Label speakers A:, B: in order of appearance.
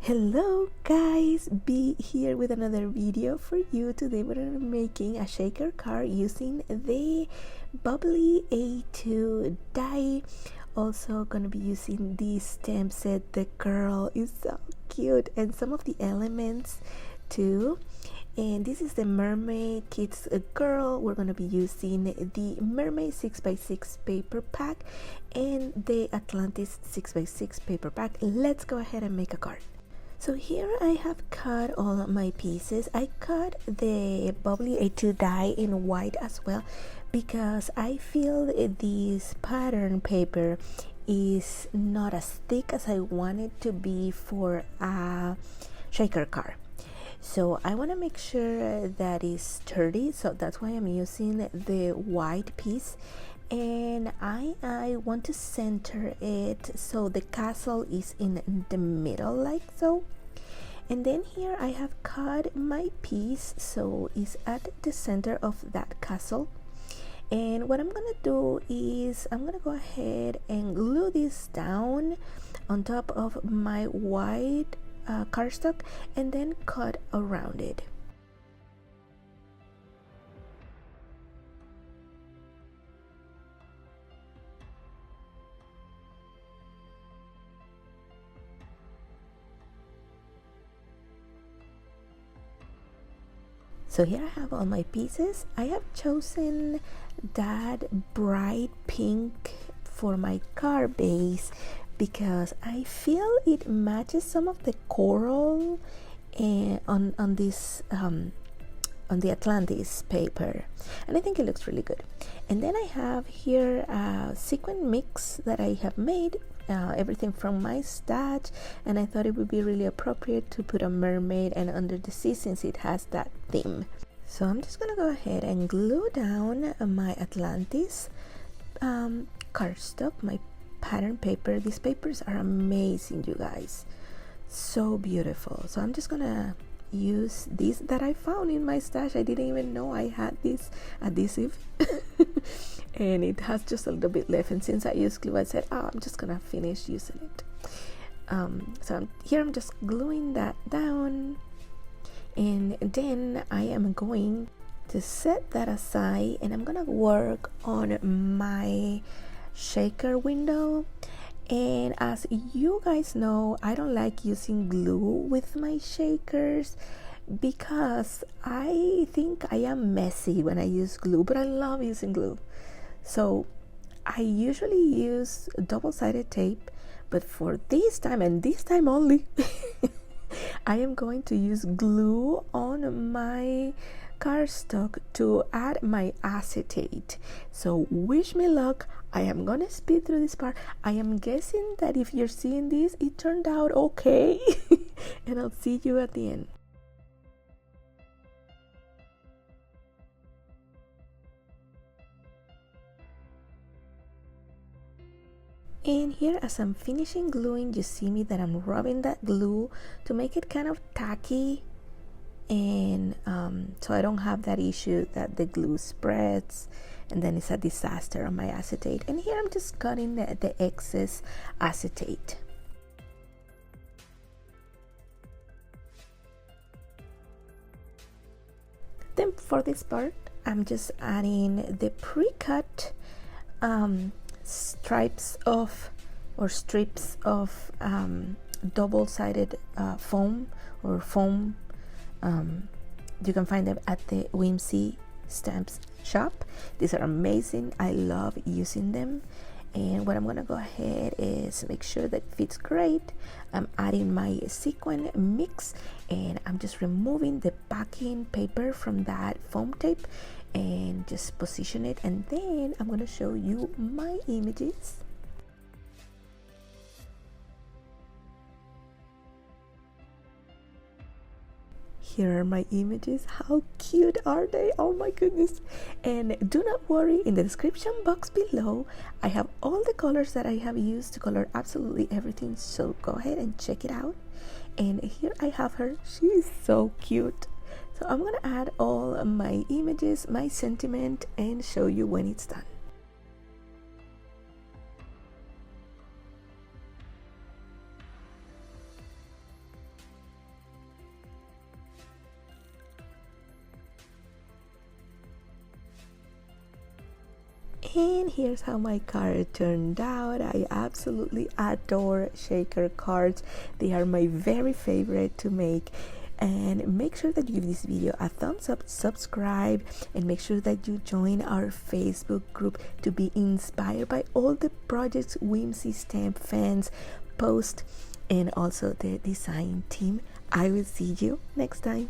A: Hello guys, be here with another video for you. Today we're making a shaker card using the Bubbly A2 die. Also gonna be using the stamp set. The girl is so cute and some of the elements too. And this is the Mermaid Kids Girl. We're gonna be using the Mermaid 6x6 paper pack and the Atlantis 6x6 paper pack. Let's go ahead and make a card. So here I have cut all of my pieces. I cut the Bubbly A2 die in white as well because I feel this pattern paper is not as thick as I want it to be for a shaker card. So I want to make sure that it's sturdy, so that's why I'm using the white piece. And I want to center it so the castle is in the middle like so. And then here I have cut my piece so it's at the center of that castle. And what I'm gonna do is I'm gonna go ahead and glue this down on top of my white cardstock and then cut around it. So here I have all my pieces. I have chosen that bright pink for my card base because I feel it matches some of the coral on this on the Atlantis paper, and I think it looks really good. And then I have here a sequin mix that I have made, everything from my stash, and I thought it would be really appropriate to put a mermaid and under the sea since it has that theme. So I'm just gonna go ahead and glue down my Atlantis cardstock, my pattern paper. These papers are amazing, you guys, so beautiful. So I'm just gonna use this that I found in my stash. I didn't even know I had this adhesive and it has just a little bit left, and since I used glue I said, I'm just gonna finish using it. So here I'm just gluing that down, and then I am going to set that aside and I'm gonna work on my shaker window. And as you guys know, I don't like using glue with my shakers because I think I am messy when I use glue, but I love using glue. So I usually use double-sided tape, but for this time and this time only I am going to use glue on my cardstock to add my acetate. So wish me luck. I am gonna speed through this part. I am guessing that if you're seeing this, it turned out okay. And I'll see you at the end. And here, as I'm finishing gluing, you see me that I'm rubbing that glue to make it kind of tacky, and so I don't have that issue that the glue spreads and then it's a disaster on my acetate. And here I'm just cutting the excess acetate. Then for this part, I'm just adding the pre-cut strips of double-sided foam or foam. You can find them at the Whimsy stamps shop. These are amazing. I love using them. And what I'm gonna go ahead is make sure that it fits great. I'm adding my sequin mix and I'm just removing the backing paper from that foam tape and just position it, and then I'm gonna show you my images. Here are my images. How cute are they? Oh my goodness. And do not worry, in the description box below I have all the colors that I have used to color absolutely everything, so go ahead and check it out. And here I have her. She is so cute. So I'm gonna add all my images, my sentiment, and show you when it's done. And here's how my card turned out. I absolutely adore shaker cards. They are my very favorite to make. And make sure that you give this video a thumbs up, subscribe, and make sure that you join our Facebook group to be inspired by all the projects Whimsy stamp fans post, and also the design team. I will see you next time.